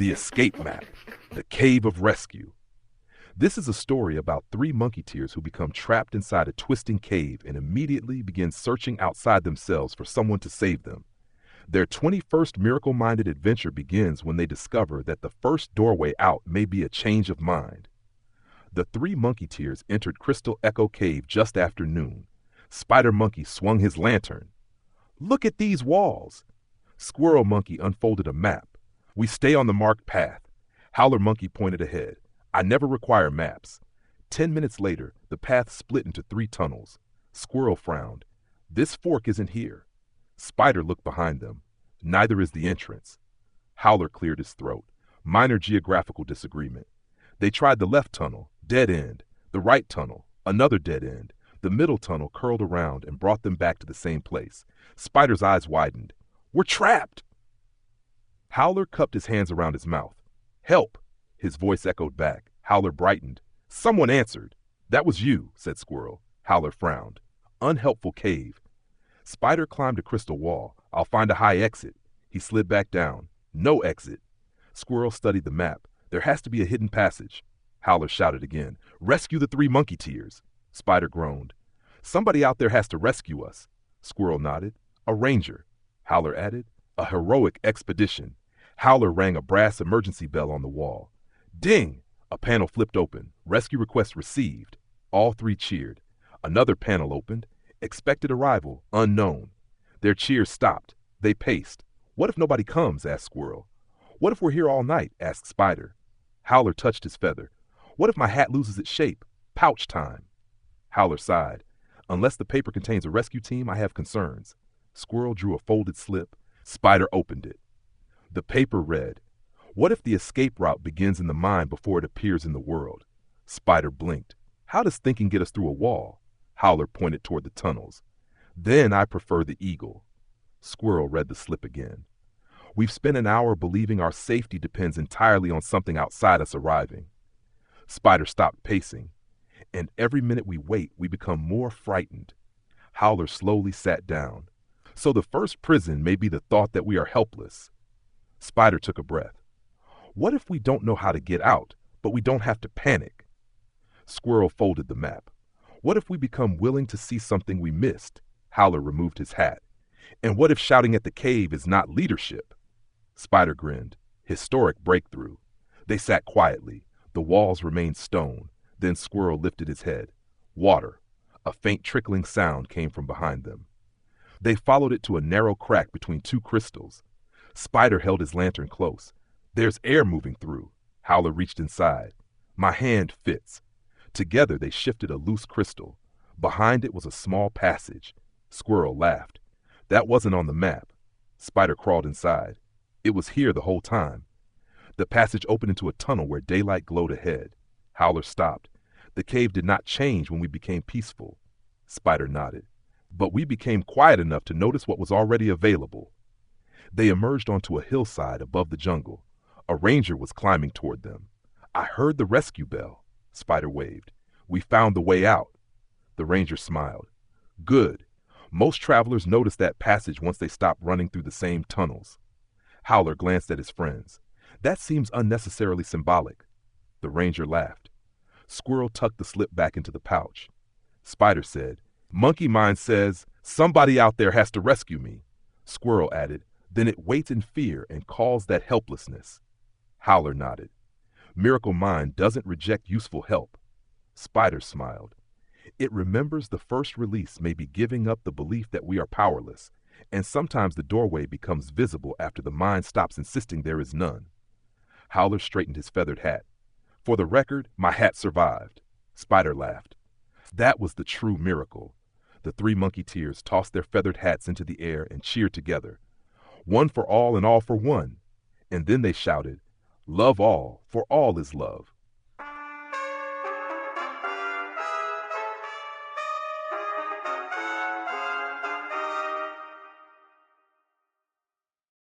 The Escape Map, the Cave of Rescue. This is a story about three monkeyteers who become trapped inside a twisting cave and immediately begin searching outside themselves for someone to save them. Their 21st miracle-minded adventure begins when they discover that the first doorway out may be a change of mind. The three monkeyteers entered Crystal Echo Cave just after noon. Spider Monkey swung his lantern. "Look at these walls!" Squirrel Monkey unfolded a map. "We stay on the marked path." Howler Monkey pointed ahead. "I never require maps." 10 minutes later, the path split into 3 tunnels. Squirrel frowned. "This fork isn't here." Spider looked behind them. "Neither is the entrance." Howler cleared his throat. "Minor geographical disagreement." They tried the left tunnel, dead end. The right tunnel, another dead end. The middle tunnel curled around and brought them back to the same place. Spider's eyes widened. "We're trapped!" Howler cupped his hands around his mouth. "Help!" His voice echoed back. Howler brightened. "Someone answered." "That was you," said Squirrel. Howler frowned. "Unhelpful cave." Spider climbed a crystal wall. "I'll find a high exit." He slid back down. "No exit." Squirrel studied the map. "There has to be a hidden passage." Howler shouted again. "Rescue the three monkeyteers." Spider groaned. "Somebody out there has to rescue us." Squirrel nodded. "A ranger." Howler added. "A heroic expedition." Howler rang a brass emergency bell on the wall. Ding! A panel flipped open. "Rescue request received." All three cheered. Another panel opened. "Expected arrival unknown." Their cheers stopped. They paced. "What if nobody comes?" asked Squirrel. "What if we're here all night?" asked Spider. Howler touched his feather. "What if my hat loses its shape? Pouch time." Howler sighed. "Unless the paper contains a rescue team, I have concerns." Squirrel drew a folded slip. Spider opened it. The paper read, "What if the escape route begins in the mind before it appears in the world?" Spider blinked. "How does thinking get us through a wall?" Howler pointed toward the tunnels. "Then I prefer the eagle." Squirrel read the slip again. "We've spent an hour believing our safety depends entirely on something outside us arriving." Spider stopped pacing. "And every minute we wait, we become more frightened." Howler slowly sat down. "So the first prison may be the thought that we are helpless." Spider took a breath. "What if we don't know how to get out, but we don't have to panic?" Squirrel folded the map. "What if we become willing to see something we missed?" Howler removed his hat. "And what if shouting at the cave is not leadership?" Spider grinned. "Historic breakthrough." They sat quietly. The walls remained stone. Then Squirrel lifted his head. "Water." A faint trickling sound came from behind them. They followed it to a narrow crack between 2 crystals. Spider held his lantern close. "There's air moving through." Howler reached inside. "My hand fits." Together they shifted a loose crystal. Behind it was a small passage. Squirrel laughed. "That wasn't on the map." Spider crawled inside. "It was here the whole time." The passage opened into a tunnel where daylight glowed ahead. Howler stopped. "The cave did not change when we became peaceful." Spider nodded. "But we became quiet enough to notice what was already available." They emerged onto a hillside above the jungle. A ranger was climbing toward them. "I heard the rescue bell." Spider waved. "We found the way out." The ranger smiled. "Good. Most travelers notice that passage once they stop running through the same tunnels." Howler glanced at his friends. "That seems unnecessarily symbolic." The ranger laughed. Squirrel tucked the slip back into the pouch. Spider said, "Monkey mind says, somebody out there has to rescue me." Squirrel added, "Then it waits in fear and calls that helplessness." Howler nodded. "Miracle mind doesn't reject useful help." Spider smiled. "It remembers the first release may be giving up the belief that we are powerless, and sometimes the doorway becomes visible after the mind stops insisting there is none." Howler straightened his feathered hat. "For the record, my hat survived." Spider laughed. That was the true miracle. The three monkeyteers tossed their feathered hats into the air and cheered together. "One for all and all for one." And then they shouted, "Love all, for all is love."